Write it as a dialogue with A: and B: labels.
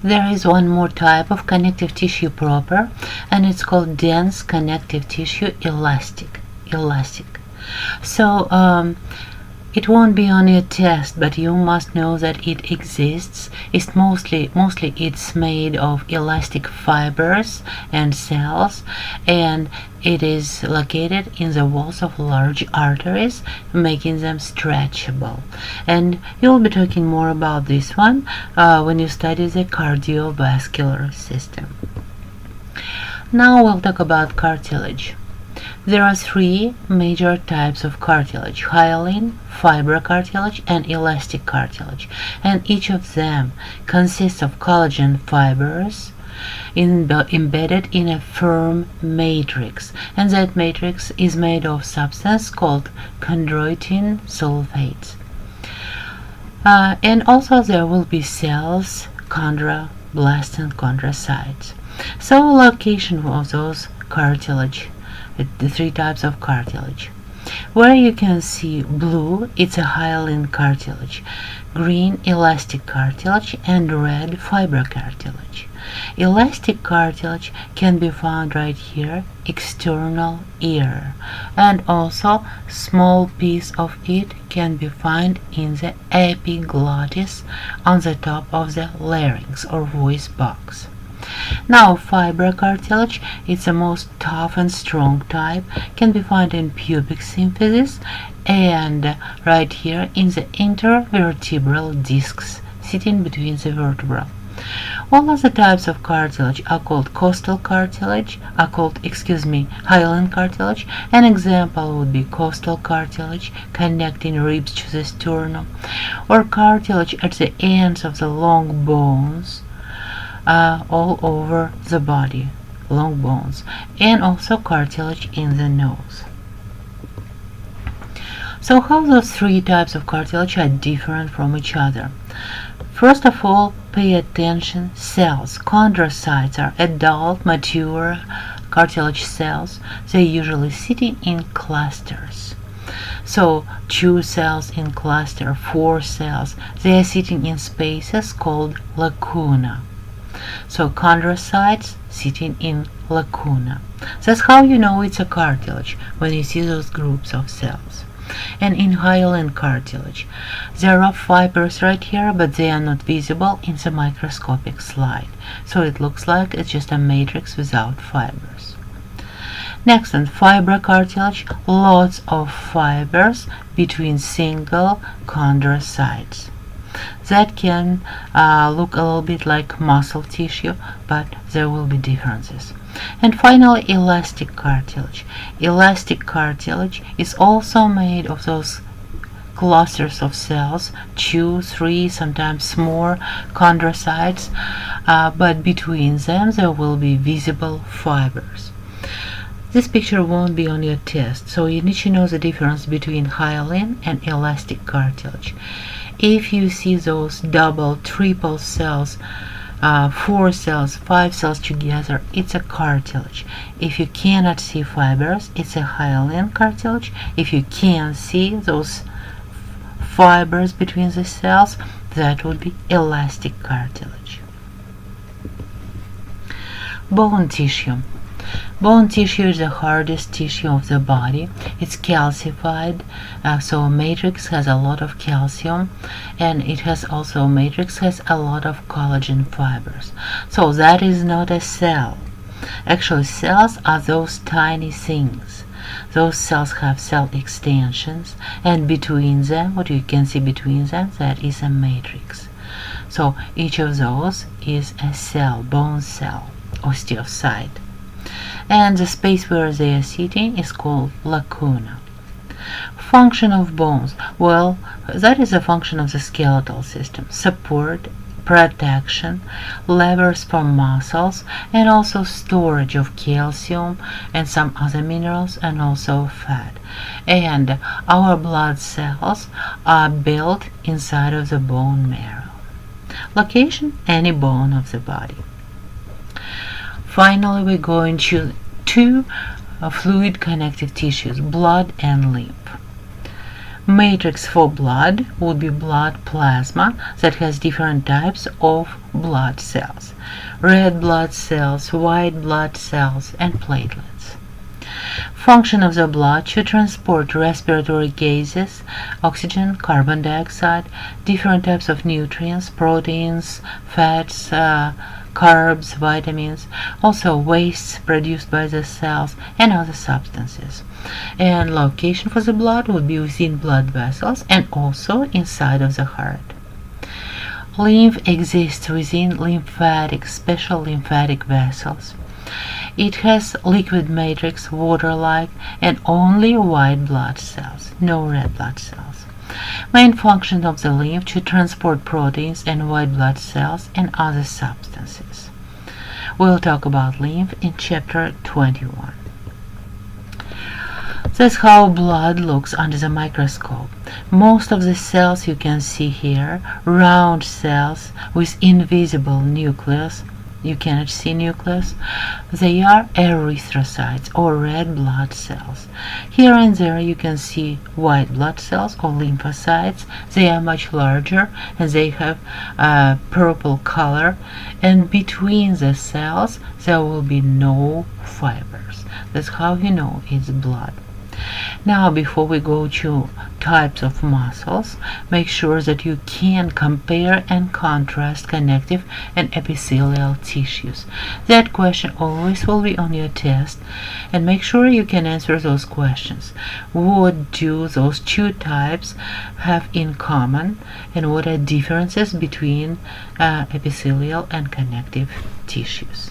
A: There is one more type of connective tissue proper, and it's called dense connective tissue elastic. So it won't be on your test, but you must know that it exists. It's mostly it's made of elastic fibers and cells, and it is located in the walls of large arteries, making them stretchable. And you'll be talking more about this one when you study the cardiovascular system. Now we'll talk about cartilage. There are three major types of cartilage: hyaline, fibrocartilage, and elastic cartilage, and each of them consists of collagen fibers embedded in a firm matrix, and that matrix is made of substance called chondroitin sulfate. And also there will be cells, chondroblasts and chondrocytes. So location of those cartilage, the three types of cartilage. Where you can see blue, it's a hyaline cartilage, green elastic cartilage, and red fibrocartilage. Elastic cartilage can be found right here, external ear, and also small piece of it can be found in the epiglottis on the top of the larynx or voice box. Now, fibrocartilage is the most tough and strong type, can be found in pubic symphysis and right here in the intervertebral discs sitting between the vertebrae. All other types of cartilage are called costal cartilage, hyaline cartilage. An example would be costal cartilage connecting ribs to the sternum, or cartilage at the ends of the long bones all over the body, long bones, and also cartilage in the nose. So how those three types of cartilage are different from each other? First of all, pay attention. Cells. Chondrocytes are adult, mature cartilage cells. They're usually sitting in clusters. So 2 cells in cluster, 4 cells, they are sitting in spaces called lacuna. So chondrocytes sitting in lacuna. That's how you know it's a cartilage, when you see those groups of cells. And in hyaline cartilage, there are fibers right here, but they are not visible in the microscopic slide. So it looks like it's just a matrix without fibers. Next, in fibrocartilage, lots of fibers between single chondrocytes. That can look a little bit like muscle tissue, but there will be differences. And finally, elastic cartilage. Elastic cartilage is also made of those clusters of cells, 2, 3, sometimes more chondrocytes, but between them there will be visible fibers. This picture won't be on your test, so you need to know the difference between hyaline and elastic cartilage. If you see those double, triple cells, 4 cells, 5 cells together, it's a cartilage. If you cannot see fibers, it's a hyaline cartilage. If you can see those fibers between the cells, that would be elastic cartilage. Bone tissue. Bone tissue is the hardest tissue of the body. It's calcified, so a matrix has a lot of calcium, and it has also, matrix has a lot of collagen fibers. So that is not a cell. Actually, cells are those tiny things. Those cells have cell extensions, and between them, what you can see between them, that is a matrix. So each of those is a cell, bone cell, osteocyte. And the space where they are sitting is called lacuna. Function of bones. Well, that is a function of the skeletal system. Support, protection, levers for muscles, and also storage of calcium and some other minerals, and also fat. And our blood cells are built inside of the bone marrow. Location, any bone of the body. Finally, we're going to two fluid connective tissues, blood and lymph. Matrix for blood would be blood plasma that has different types of blood cells: red blood cells, white blood cells, and platelets. Function of the blood to transport respiratory gases, oxygen, carbon dioxide, different types of nutrients, proteins, fats, carbs, vitamins, also wastes produced by the cells, and other substances. And location for the blood would be within blood vessels and also inside of the heart. Lymph exists within special lymphatic vessels. It has liquid matrix, water-like, and only white blood cells, no red blood cells. Main function of the lymph to transport proteins and white blood cells and other substances. We'll talk about lymph in chapter 21. That's how blood looks under the microscope. Most of the cells you can see here, round cells with invisible nucleus. You cannot see nucleus. They are erythrocytes or red blood cells. Here and there you can see white blood cells or lymphocytes. They are much larger and they have a purple color, and between the cells there will be no fibers. That's how you know it's blood. Now, before we go to types of muscles, make sure that you can compare and contrast connective and epithelial tissues. That question always will be on your test, and make sure you can answer those questions. What do those two types have in common, and what are differences between epithelial and connective tissues?